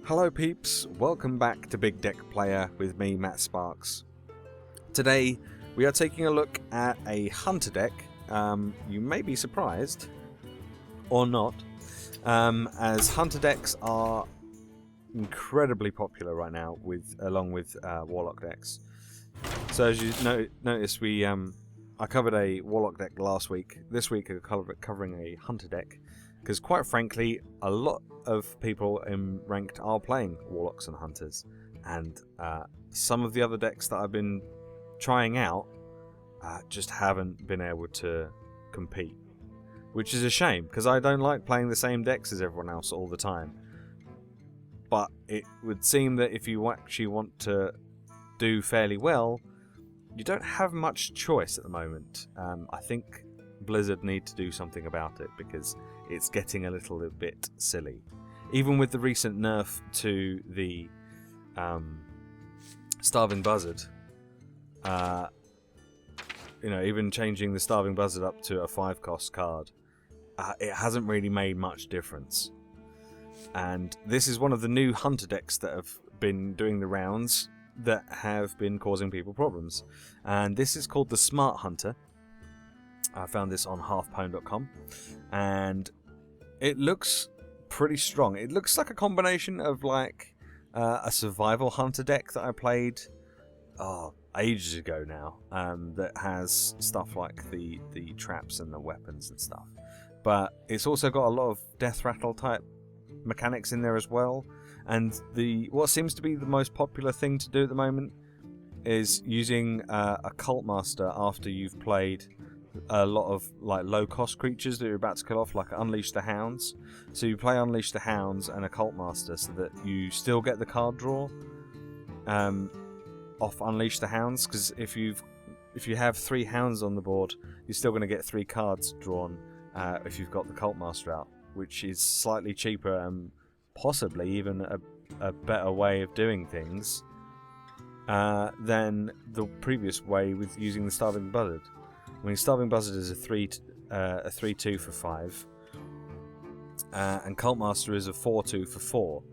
Hello peeps, welcome back to Big Deck Playa with me, Matt Sparks. Today we are taking a look at a hunter deck. You may be surprised, or not, as hunter decks are incredibly popular right now, along with warlock decks. So as you notice, I covered a warlock deck last week. This week I'm covering a hunter deck, because quite frankly, a lot of people in ranked are playing warlocks and hunters, and some of the other decks that I've been trying out just haven't been able to compete, which is a shame, because I don't like playing the same decks as everyone else all the time. But it would seem that if you actually want to do fairly well, you don't have much choice at the moment. I think Blizzard need to do something about it, because it's getting a little bit silly. Even with the recent nerf to the Starving Buzzard, even changing the Starving Buzzard up to a 5-cost card, it hasn't really made much difference. And this is one of the new hunter decks that have been doing the rounds that have been causing people problems. And this is called the Smart Hunter. I found this on Hearthstone.com, and it looks pretty strong. It looks like a combination of like a survival hunter deck that I played ages ago now, that has stuff like the traps and the weapons and stuff. But it's also got a lot of death rattle type mechanics in there as well. And what seems to be the most popular thing to do at the moment is using a cult master after you've played a lot of like low-cost creatures that you're about to kill off, like Unleash the Hounds. So you play Unleash the Hounds and a Cult Master, so that you still get the card draw off Unleash the Hounds. Because if you have 3 Hounds on the board, you're still going to get 3 cards drawn if you've got the Cult Master out, which is slightly cheaper and possibly even a better way of doing things than the previous way with using the Starving Buzzard. I mean, Starving Buzzard is a 3/2 for 5, and Cult Master is a 4/2 for 4.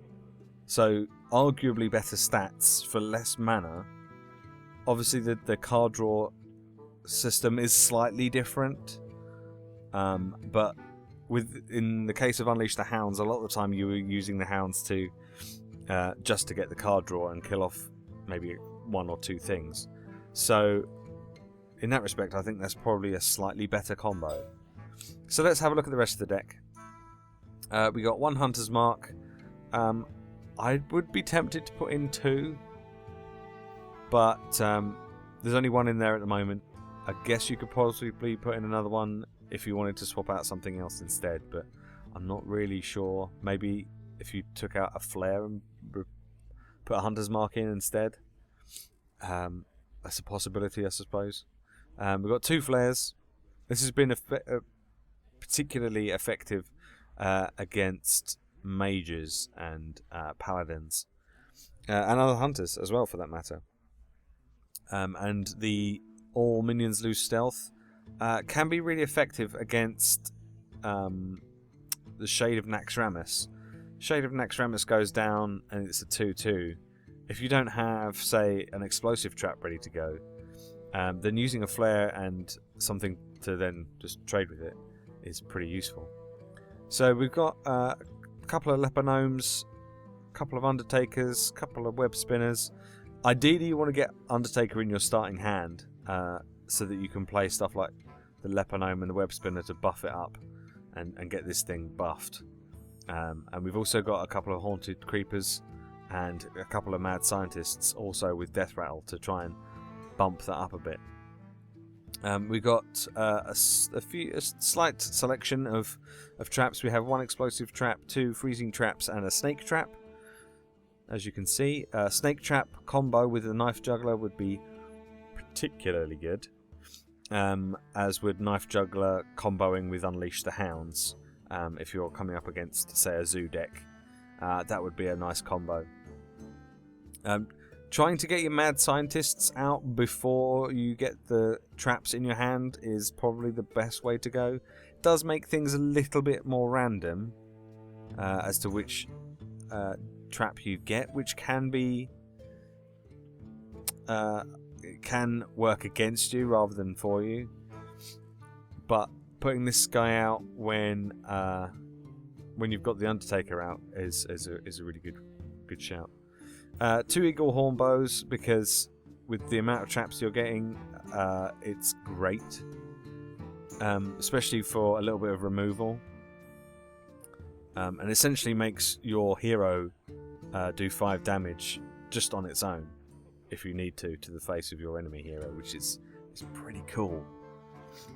So arguably better stats for less mana. Obviously, the card draw system is slightly different, but in the case of Unleash the Hounds, a lot of the time you were using the Hounds to just to get the card draw and kill off maybe 1 or 2 things. So in that respect, I think that's probably a slightly better combo. So let's have a look at the rest of the deck. We got 1 Hunter's Mark. I would be tempted to put in 2, but there's only 1 in there at the moment. I guess you could possibly put in another one if you wanted to swap out something else instead, but I'm not really sure. Maybe if you took out a Flare and put a Hunter's Mark in instead. That's a possibility, I suppose. We've got 2 Flares. This has been particularly effective against mages and paladins, and other hunters as well, for that matter. And the all minions lose stealth can be really effective against the Shade of Naxxramas. Shade of Naxxramas goes down and it's a 2/2. If you don't have, say, an explosive trap ready to go, then using a flare and something to then just trade with it is pretty useful. So we've got a couple of leper gnomes, a couple of undertakers, a couple of web spinners. Ideally, you want to get Undertaker in your starting hand, so that you can play stuff like the leper gnome and the web spinner to buff it up and get this thing buffed. And we've also got a couple of haunted creepers and a couple of mad scientists also with death rattle to try and bump that up a bit. We got a slight selection of traps. We have 1 explosive trap, 2 freezing traps, and a snake trap. As you can see, a snake trap combo with a knife juggler would be particularly good, as would knife juggler comboing with Unleash the Hounds. If you're coming up against, say, a zoo deck, that would be a nice combo. Trying to get your mad scientists out before you get the traps in your hand is probably the best way to go. It does make things a little bit more random as to which trap you get, which can be it can work against you rather than for you. But putting this guy out when you've got the Undertaker out is a really good shout. 2 eagle horn bows, because with the amount of traps you're getting, it's great, especially for a little bit of removal, and essentially makes your hero do 5 damage just on its own if you need to the face of your enemy hero, which is pretty cool.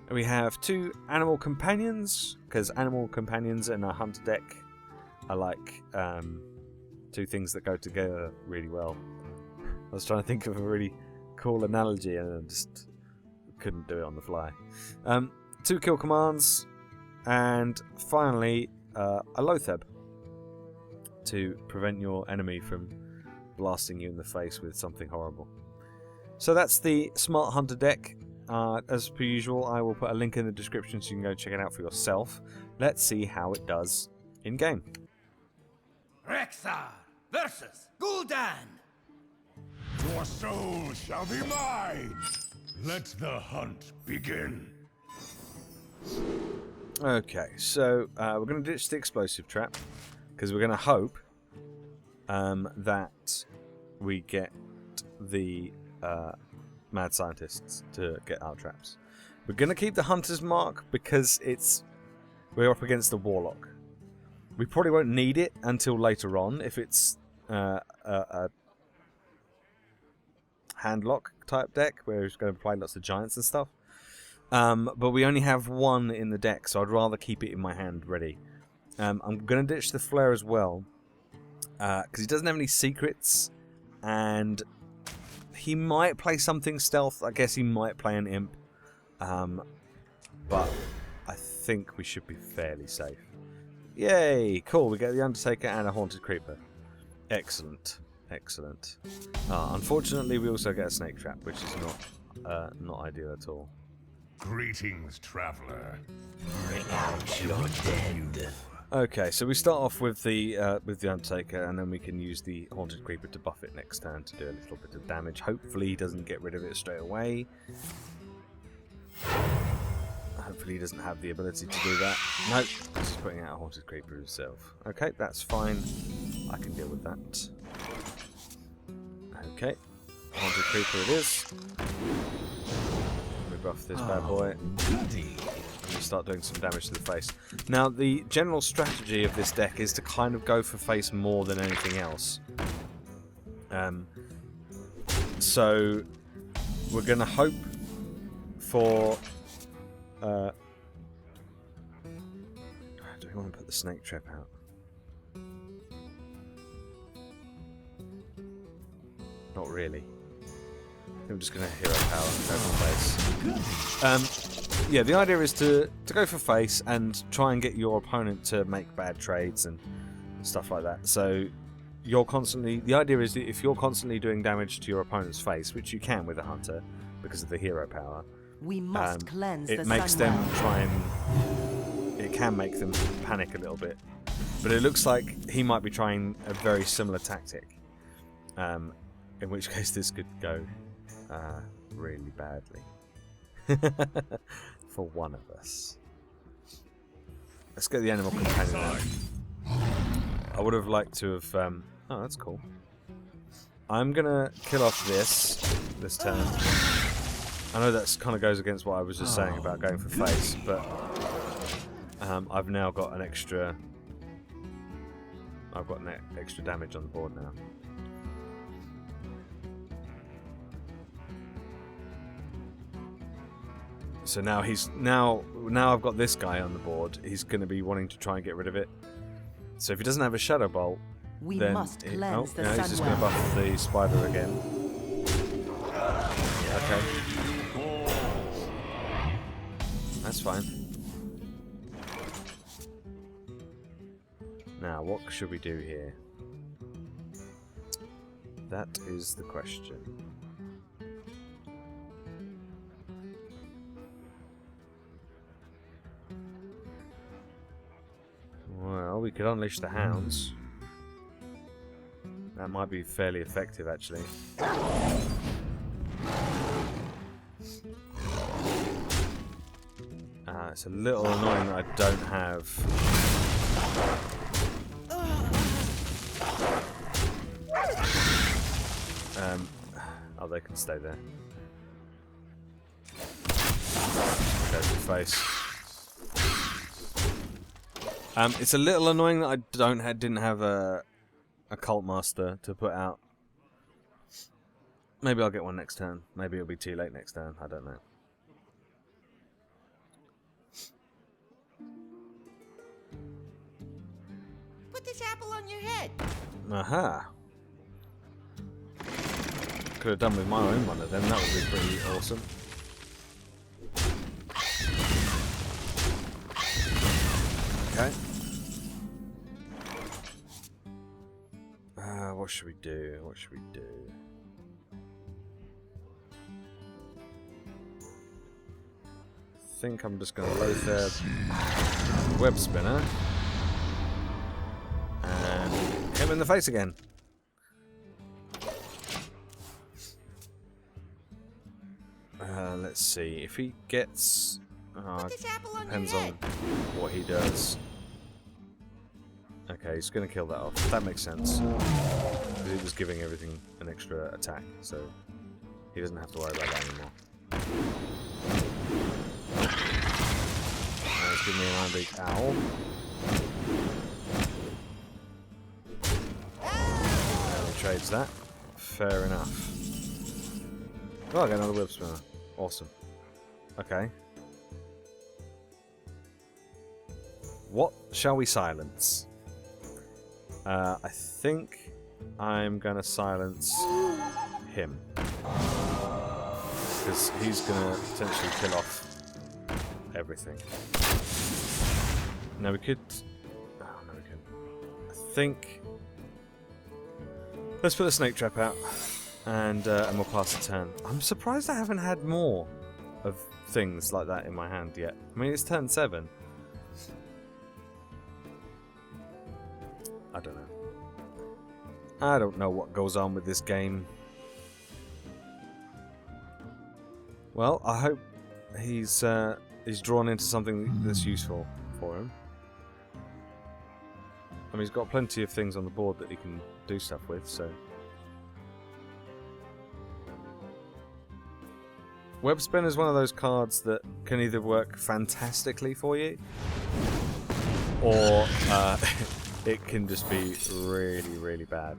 And we have 2 animal companions, because animal companions in a hunter deck are like 2 things that go together really well. I was trying to think of a really cool analogy and I just couldn't do it on the fly. 2 kill commands, and finally a Lotheb to prevent your enemy from blasting you in the face with something horrible. So that's the Smart Hunter deck. As per usual, I will put a link in the description so you can go check it out for yourself. Let's see how it does in game. Rexar versus Gul'dan. Your soul shall be mine. Let the hunt begin. Okay, so we're going to ditch the explosive trap, because we're going to hope that we get the mad scientists to get our traps. We're going to keep the hunter's mark because we're up against the warlock. We probably won't need it until later on if it's a handlock type deck where it's going to play lots of giants and stuff. But we only have 1 in the deck, so I'd rather keep it in my hand ready. I'm going to ditch the flare as well, because he doesn't have any secrets, and he might play something stealth. I guess he might play an imp, but I think we should be fairly safe. Yay! Cool, we get the Undertaker and a Haunted Creeper. Excellent. Excellent. Unfortunately, we also get a Snake Trap, which is not ideal at all. Greetings, traveler. Bring out your dead. Okay, so we start off with the Undertaker, and then we can use the Haunted Creeper to buff it next turn to do a little bit of damage. Hopefully he doesn't get rid of it straight away. Hopefully he doesn't have the ability to do that. Nope, he's just putting out a Haunted Creeper himself. Okay, that's fine. I can deal with that. Okay, Haunted Creeper it is. Let me buff this bad boy. And start doing some damage to the face. Now, the general strategy of this deck is to kind of go for face more than anything else. So we're going to hope for... do we want to put the Snake Trap out? Not really. I think I'm just going to hero power and go for face. Yeah, the idea is to go for face and try and get your opponent to make bad trades and stuff like that. So you're constantly... The idea is that if you're constantly doing damage to your opponent's face, which you can with a hunter because of the hero power, we must cleanse it the makes sun them try and... It can make them panic a little bit. But it looks like he might be trying a very similar tactic. In which case this could go really badly. For one of us. Let's get the animal companion out. I would have liked to have... oh, that's cool. I'm going to kill off this turn. I know that kind of goes against what I was just saying about going for face, but I've now got an extra... I've got extra damage on the board now. So now now I've got this guy on the board. He's going to be wanting to try and get rid of it. So if he doesn't have a Shadow Bolt, then he's just going to buff the spider again. Okay, that's fine. Now what should we do here? That is the question. Well, we could unleash the hounds. That might be fairly effective, actually. It's a little annoying that I don't have... oh, they can stay there. Go to the face. It's a little annoying that I didn't have a Cult Master to put out. Maybe I'll get one next turn. Maybe it'll be too late next turn. I don't know. Put this apple on your head. Aha! Could have done with my own one of them. That would be pretty awesome. Okay. What should we do? What should we do? I think I'm just going to load the web spinner and hit him in the face again. Let's see if he gets. Depends on what he does. Okay, he's going to kill that off. That makes sense. Because he was giving everything an extra attack, so he doesn't have to worry about that anymore. Let's give me an iron beak owl. And he trades that. Fair enough. Oh, I got another web spinner. Awesome. Okay. What shall we silence? I think I'm gonna silence him. Because he's gonna potentially kill off everything. No, we could... Oh, no, we couldn't. I think... Let's put a snake trap out. And we'll pass the turn. I'm surprised I haven't had more of things like that in my hand yet. I mean, it's turn 7. I don't know. I don't know what goes on with this game. Well, I hope he's drawn into something that's useful for him. I mean, he's got plenty of things on the board that he can do stuff with, so... Web Spin is one of those cards that can either work fantastically for you, or it can just be really, really bad.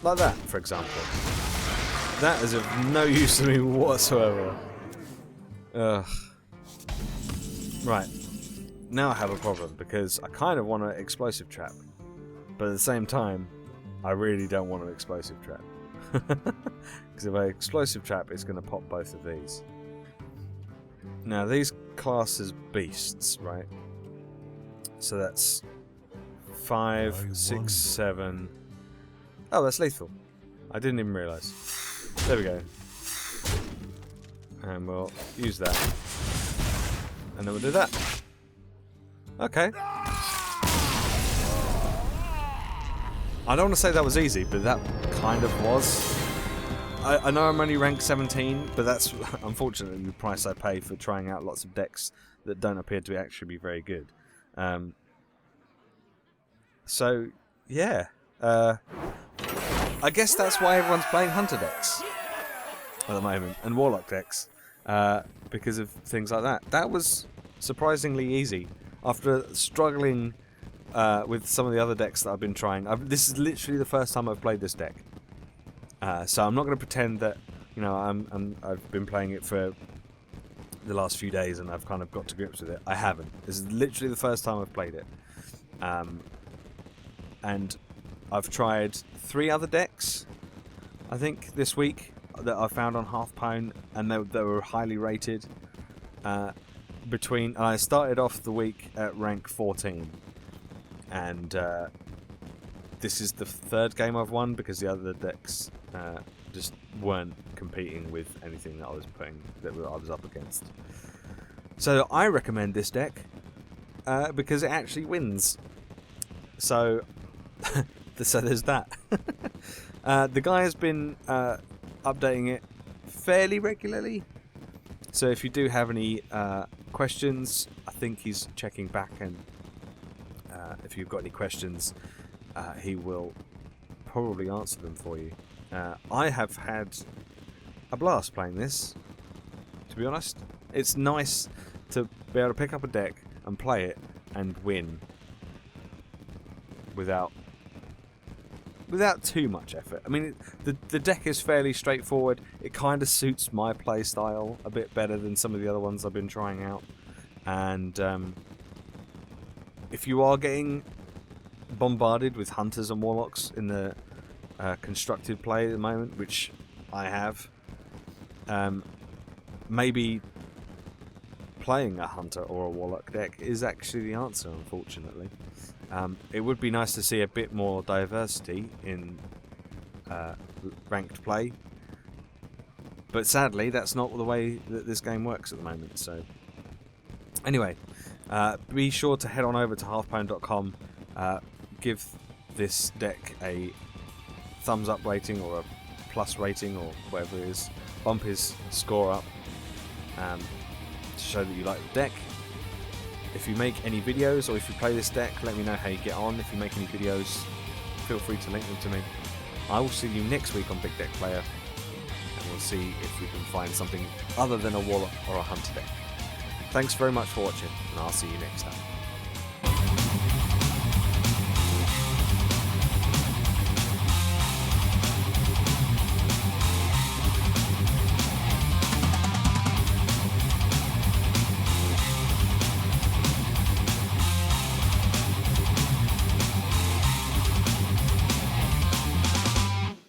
Like that, for example. That is of no use to me whatsoever. Ugh. Right. Now I have a problem, because I kind of want an explosive trap. But at the same time, I really don't want an explosive trap. Because if I explosive trap, it's going to pop both of these. Now, these class as beasts, right? So that's 5, 6, 7... Oh, that's lethal. I didn't even realise. There we go. And we'll use that. And then we'll do that. Okay. I don't want to say that was easy, but that kind of was. I know I'm only rank 17, but that's unfortunately the price I pay for trying out lots of decks that don't appear to actually be very good. So, yeah. I guess that's why everyone's playing Hunter decks at the moment, and Warlock decks, because of things like that. That was surprisingly easy. After struggling with some of the other decks that I've been trying. This is literally the first time I've played this deck. So I'm not going to pretend that, you know, I've been playing it for the last few days and I've kind of got to grips with it. I haven't. This is literally the first time I've played it. And I've tried 3 other decks, I think, this week that I found on Hearthstone, and they were highly rated. I started off the week at rank 14. And this is the 3rd game I've won because the other decks just weren't competing with anything that I was up against. So I recommend this deck because it actually wins. So, so there's that. The guy has been updating it fairly regularly. So if you do have any questions, I think he's checking back, and if you've got any questions, he will probably answer them for you. I have had a blast playing this, to be honest. It's nice to be able to pick up a deck and play it and win without too much effort. I mean, the deck is fairly straightforward. It kind of suits my play style a bit better than some of the other ones I've been trying out. And if you are getting bombarded with hunters and warlocks in the constructed play at the moment, which I have, maybe playing a hunter or a warlock deck is actually the answer, unfortunately. It would be nice to see a bit more diversity in ranked play, but sadly that's not the way that this game works at the moment. So anyway, be sure to head on over to hearthstone.com, give this deck a thumbs up rating or a plus rating or whatever it is, bump his score up to show that you like the deck. If you make any videos or if you play this deck, let me know how you get on. If you make any videos, feel free to link them to me. I will see you next week on Big Deck Player, and we'll see if we can find something other than a warlock or a hunter deck. Thanks very much for watching, and I'll see you next time.